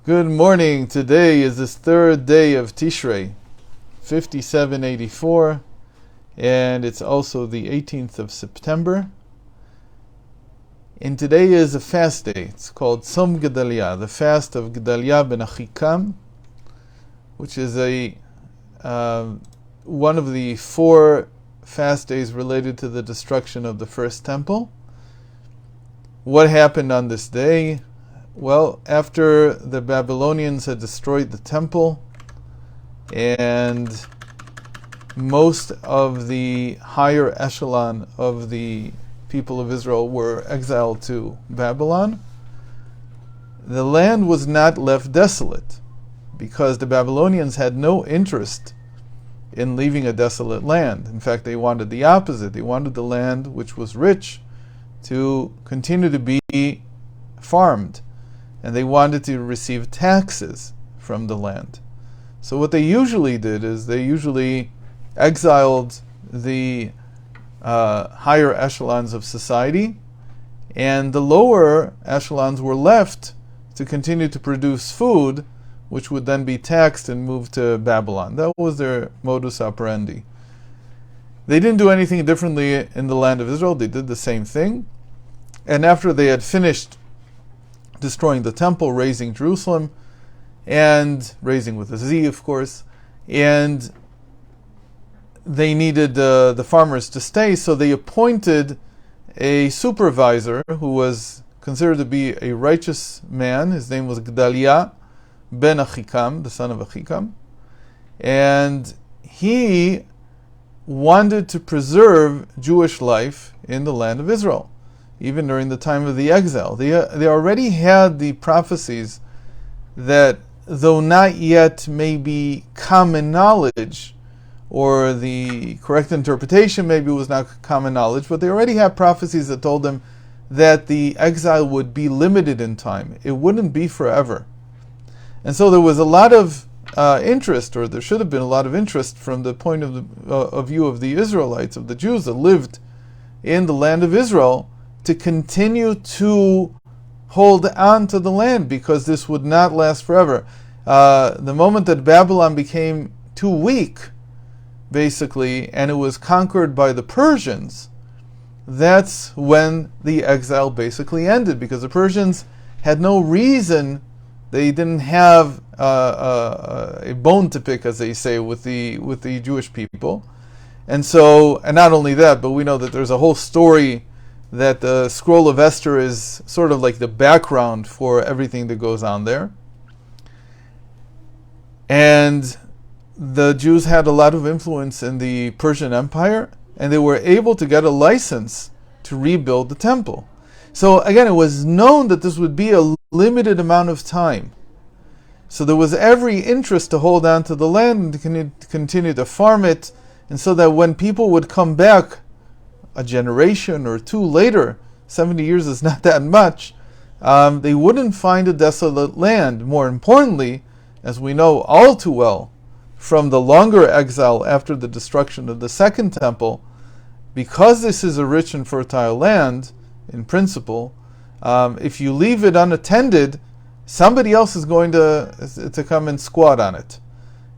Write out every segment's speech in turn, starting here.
Good morning. Today is the third day of Tishrei, 5784, and it's also the 18th of September. And today is a fast day. It's called Gedaliah, the fast of Gedaliah ben Achikam, which is one of the four fast days related to the destruction of the first temple. What happened on this day? Well, after the Babylonians had destroyed the temple and most of the higher echelon of the people of Israel were exiled to Babylon, the land was not left desolate because the Babylonians had no interest in leaving a desolate land. In fact, they wanted the opposite. They wanted the land, which was rich, to continue to be farmed. And they wanted to receive taxes from the land. So what they usually did is they usually exiled the higher echelons of society, and the lower echelons were left to continue to produce food, which would then be taxed and moved to Babylon. That was their modus operandi. They didn't do anything differently in the land of Israel. They did the same thing. And after they had finished destroying the temple, razing Jerusalem, and razing with a Z, of course, and they needed the farmers to stay, so they appointed a supervisor who was considered to be a righteous man. His name was Gedaliah ben Achikam, the son of Achikam, and he wanted to preserve Jewish life in the land of Israel, even during the time of the exile. They already had the prophecies that, though not yet maybe common knowledge, or the correct interpretation maybe was not common knowledge, but they already had prophecies that told them that the exile would be limited in time. It wouldn't be forever. And so there was a lot of interest, or there should have been a lot of interest from the point of view of the Israelites, of the Jews that lived in the land of Israel, to continue to hold on to the land, because this would not last forever. The moment that Babylon became too weak, basically, and it was conquered by the Persians, that's when the exile basically ended, because the Persians had no reason. They didn't have a bone to pick, as they say, with the Jewish people. And so, and not only that, but we know that there's a whole story that the scroll of Esther is sort of like the background for everything that goes on there. And the Jews had a lot of influence in the Persian Empire, and they were able to get a license to rebuild the temple. So again, it was known that this would be a limited amount of time. So there was every interest to hold on to the land and to continue to farm it, and so that when people would come back a generation or two later, 70 years is not that much, they wouldn't find a desolate land. More importantly, as we know all too well from the longer exile after the destruction of the second temple, because this is a rich and fertile land, in principle, if you leave it unattended, somebody else is going to come and squat on it.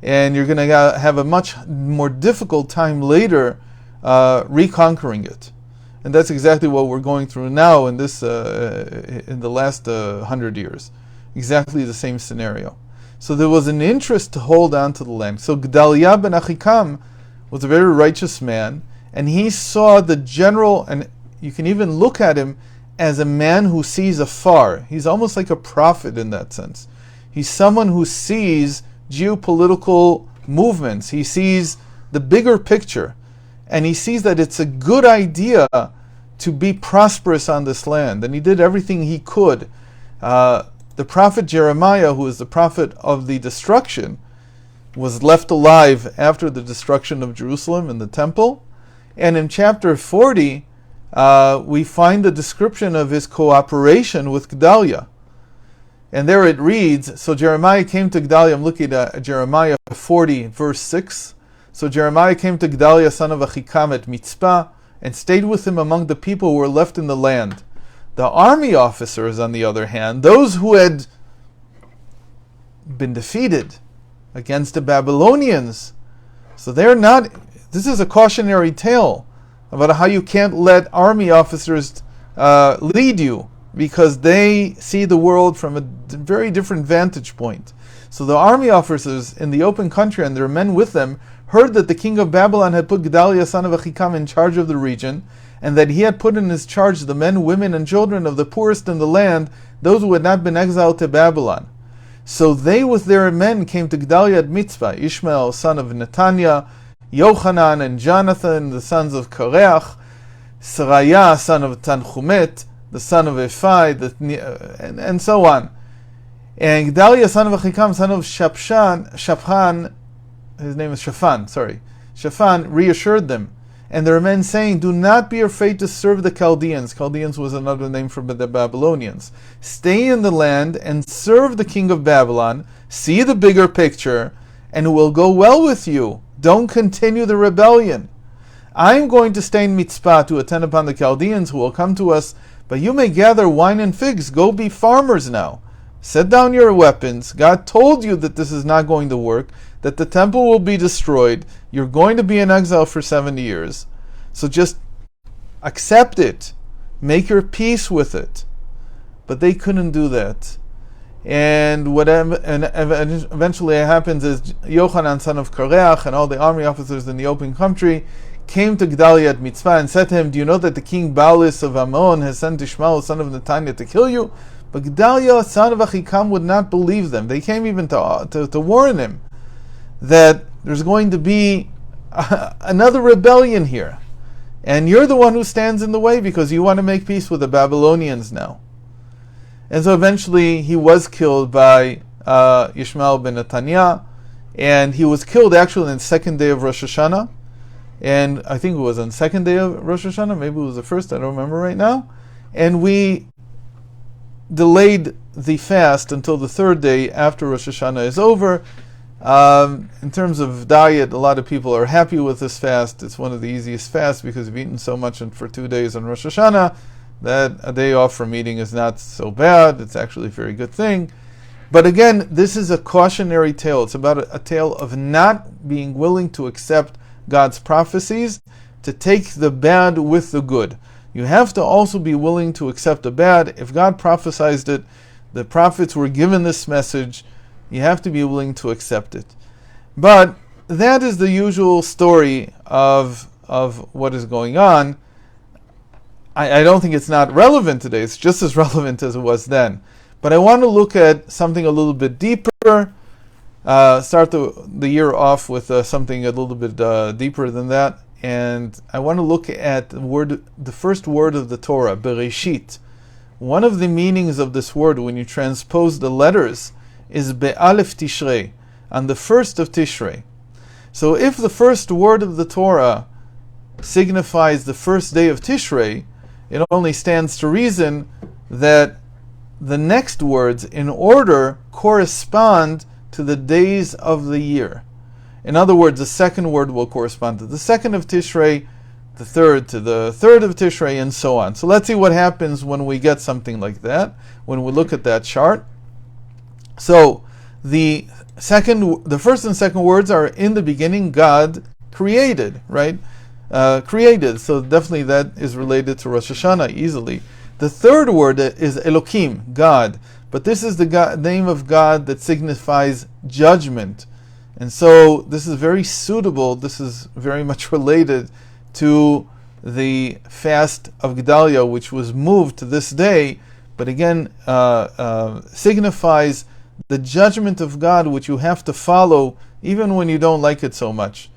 And you're going to have a much more difficult time later reconquering it. And that's exactly what we're going through now in this in the last 100 years. Exactly the same scenario. So there was an interest to hold on to the land. So Gedaliah ben Achikam was a very righteous man, and he saw the general, and you can even look at him as a man who sees afar. He's almost like a prophet in that sense. He's someone who sees geopolitical movements. He sees the bigger picture. And he sees that it's a good idea to be prosperous on this land. And he did everything he could. The prophet Jeremiah, who is the prophet of the destruction, was left alive after the destruction of Jerusalem and the temple. And in chapter 40, we find the description of his cooperation with Gedaliah. And there it reads, so Jeremiah came to Gedaliah, I'm looking at Jeremiah 40, verse 6. So Jeremiah came to Gedaliah, son of Achikam, at Mitzpah, and stayed with him among the people who were left in the land. The army officers, on the other hand, those who had been defeated against the Babylonians. So they're not, this is a cautionary tale about how you can't let army officers lead you, because they see the world from a very different vantage point. So the army officers in the open country and their men with them heard that the king of Babylon had put Gedaliah son of Achikam in charge of the region, and that he had put in his charge the men, women, and children of the poorest in the land, those who had not been exiled to Babylon. So they with their men came to Gedaliah at Mitzpah, Ishmael son of Netaniah, Yochanan and Jonathan, the sons of Kareach, Seraiah son of Tanchumet, the son of Ephai, and so on. And Gedaliah son of Achikam, son of Shaphan, his name is Shaphan reassured them. And their men saying, do not be afraid to serve the Chaldeans. Chaldeans was another name for the Babylonians. Stay in the land and serve the king of Babylon. See the bigger picture, and it will go well with you. Don't continue the rebellion. I am going to stay in Mitzpah to attend upon the Chaldeans who will come to us, but you may gather wine and figs. Go be farmers now. Set down your weapons. God told you that this is not going to work, that the temple will be destroyed. You're going to be in exile for 70 years. So just accept it. Make your peace with it. But they couldn't do that. And what eventually happens is Yochanan, son of Kareach, and all the army officers in the open country came to Gedaliah at Mitzpah and said to him, do you know that the king Baalis of Ammon has sent Ishmael, son of Netaniah, to kill you? But Gedaliah, son of Achikam, would not believe them. They came even to warn him that there's going to be another rebellion here. And you're the one who stands in the way because you want to make peace with the Babylonians now. And so eventually he was killed by Ishmael ben Netaniah, and he was killed actually on the second day of Rosh Hashanah. And I think it was on the second day of Rosh Hashanah, maybe it was the first, I don't remember right now. And we delayed the fast until the third day after Rosh Hashanah is over. In terms of diet, a lot of people are happy with this fast. It's one of the easiest fasts because we've eaten so much for 2 days on Rosh Hashanah that a day off from eating is not so bad. It's actually a very good thing. But again, this is a cautionary tale. It's about a tale of not being willing to accept God's prophecies, to take the bad with the good. You have to also be willing to accept the bad. If God prophesied it, the prophets were given this message, you have to be willing to accept it. But that is the usual story of what is going on. I don't think it's not relevant today. It's just as relevant as it was then. But I want to look at something a little bit deeper. Start the year off with something a little bit deeper than that. And I want to look at the first word of the Torah, Bereshit. One of the meanings of this word, when you transpose the letters, is Be'alef Tishrei, on the first of Tishrei. So if the first word of the Torah signifies the first day of Tishrei, it only stands to reason that the next words in order correspond to the days of the year. In other words, the second word will correspond to the second of Tishrei, the third to the third of Tishrei, and so on. So let's see what happens when we get something like that, when we look at that chart. So the first and second words are in the beginning, God created, right? Created. So definitely that is related to Rosh Hashanah easily. The third word is Elokim, God. But this is the name of God that signifies judgment. And so this is very suitable, this is very much related to the fast of Gedaliah, which was moved to this day, but again signifies the judgment of God, which you have to follow even when you don't like it so much.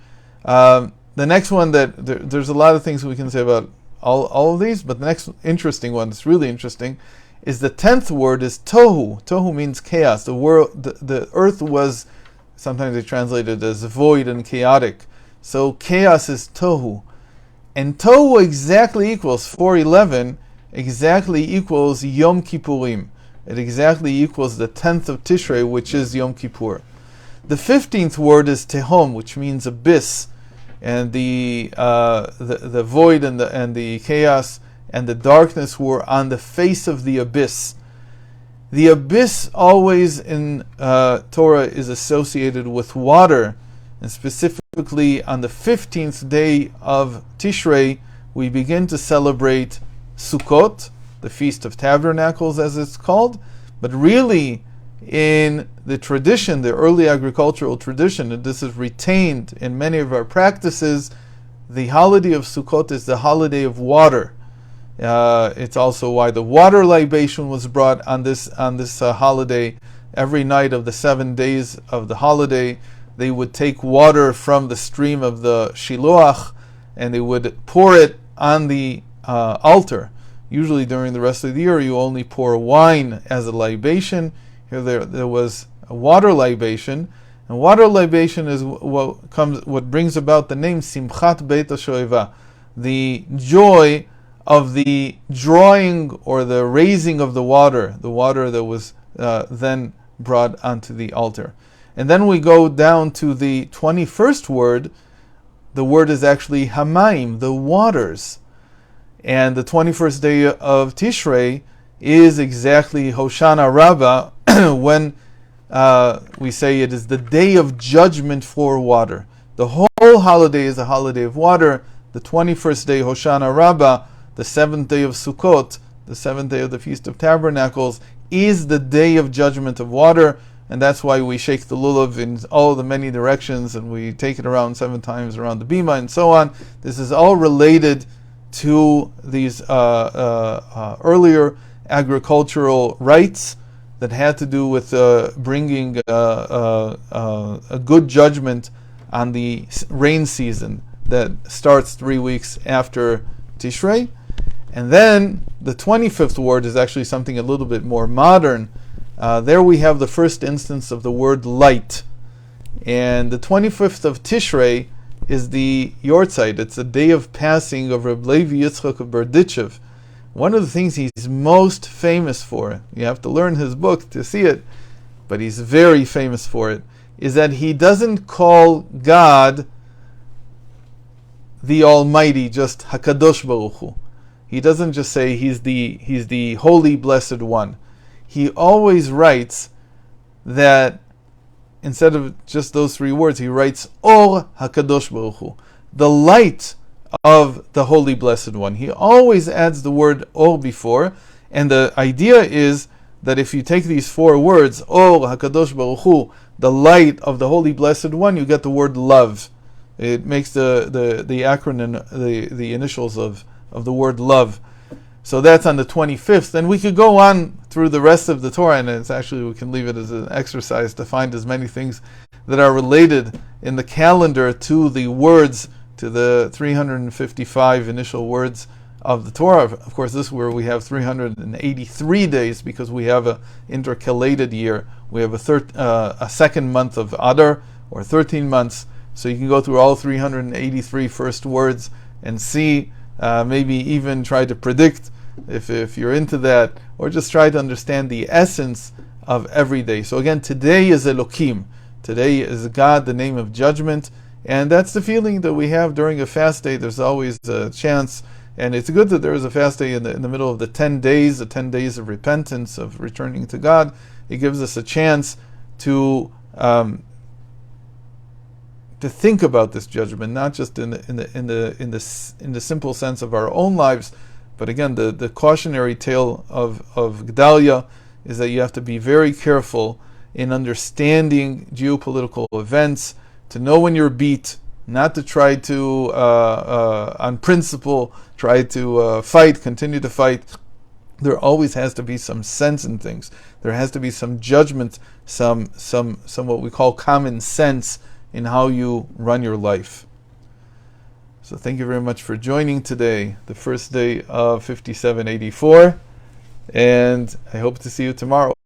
The next one, there's a lot of things we can say about all of these, but the next interesting one, that's really interesting, is the 10th word is Tohu. Tohu means chaos. The earth was, sometimes they translate it as void and chaotic. So chaos is Tohu. And Tohu exactly equals 411, exactly equals Yom Kippurim. It exactly equals the 10th of Tishrei, which is Yom Kippur. The 15th word is Tehom, which means abyss, and the void and the chaos and the darkness were on the face of the abyss. The abyss always in Torah is associated with water, and specifically on the 15th day of Tishrei, we begin to celebrate Sukkot, the Feast of Tabernacles as it's called, but really in the tradition, the early agricultural tradition, and this is retained in many of our practices, the holiday of Sukkot is the holiday of water. It's also why the water libation was brought on this holiday. Every night of the 7 days of the holiday, they would take water from the stream of the Shiloach and they would pour it on the altar. Usually during the rest of the year, you only pour wine as a libation. Here there was a water libation, and water libation is what brings about the name Simchat Beit HaShoeva, the joy of the drawing or the raising of the water that was then brought onto the altar. And then we go down to the 21st word. The word is actually Hamayim, the waters. And the 21st day of Tishrei is exactly Hoshana Rabbah, when we say it is the day of judgment for water. The whole holiday is a holiday of water. The 21st day, Hoshana Rabbah, the 7th day of Sukkot, the 7th day of the Feast of Tabernacles, is the day of judgment of water, and that's why we shake the lulav in all the many directions, and we take it around 7 times around the bima, and so on. This is all related to these earlier agricultural rites that had to do with bringing a good judgment on the rain season that starts 3 weeks after Tishrei. And then the 25th word is actually something a little bit more modern. There we have the first instance of the word light. And the 25th of Tishrei is the Yortzeit. It's a day of passing of Reb Levi Yitzchak of Berditchev. One of the things he's most famous for, you have to learn his book to see it, but he's very famous for it, is that he doesn't call God the Almighty, just Hakadosh Baruch Hu. He doesn't just say he's the Holy Blessed One. He always writes that instead of just those 3 words, he writes Or Hakadosh Baruch Hu, the light of the Holy Blessed One. He always adds the word Or before, and the idea is that if you take these 4 words, Or Hakadosh Baruch Hu, the light of the Holy Blessed One, you get the word love. It makes the acronym, the initials of the word love. So that's on the 25th. And we could go on through the rest of the Torah, and it's actually, we can leave it as an exercise to find as many things that are related in the calendar to the words, to the 355 initial words of the Torah. Of course, this is where we have 383 days because we have an intercalated year. We have a second month of Adar, or 13 months. So you can go through all 383 first words and see, maybe even try to predict if you're into that, or just try to understand the essence of every day. So again, today is Elokim. Today is God, the name of judgment. And that's the feeling that we have during a fast day. There's always a chance, and it's good that there is a fast day in the middle of the 10 days, the 10 days of repentance, of returning to God. It gives us a chance to think about this judgment, not just in the simple sense of our own lives, but again, the cautionary tale of Gedaliah is that you have to be very careful in understanding geopolitical events, to know when you're beat, not to try to, on principle, try to continue to fight. There always has to be some sense in things. There has to be some judgment, some what we call common sense in how you run your life. So thank you very much for joining today, the first day of 5784, and I hope to see you tomorrow.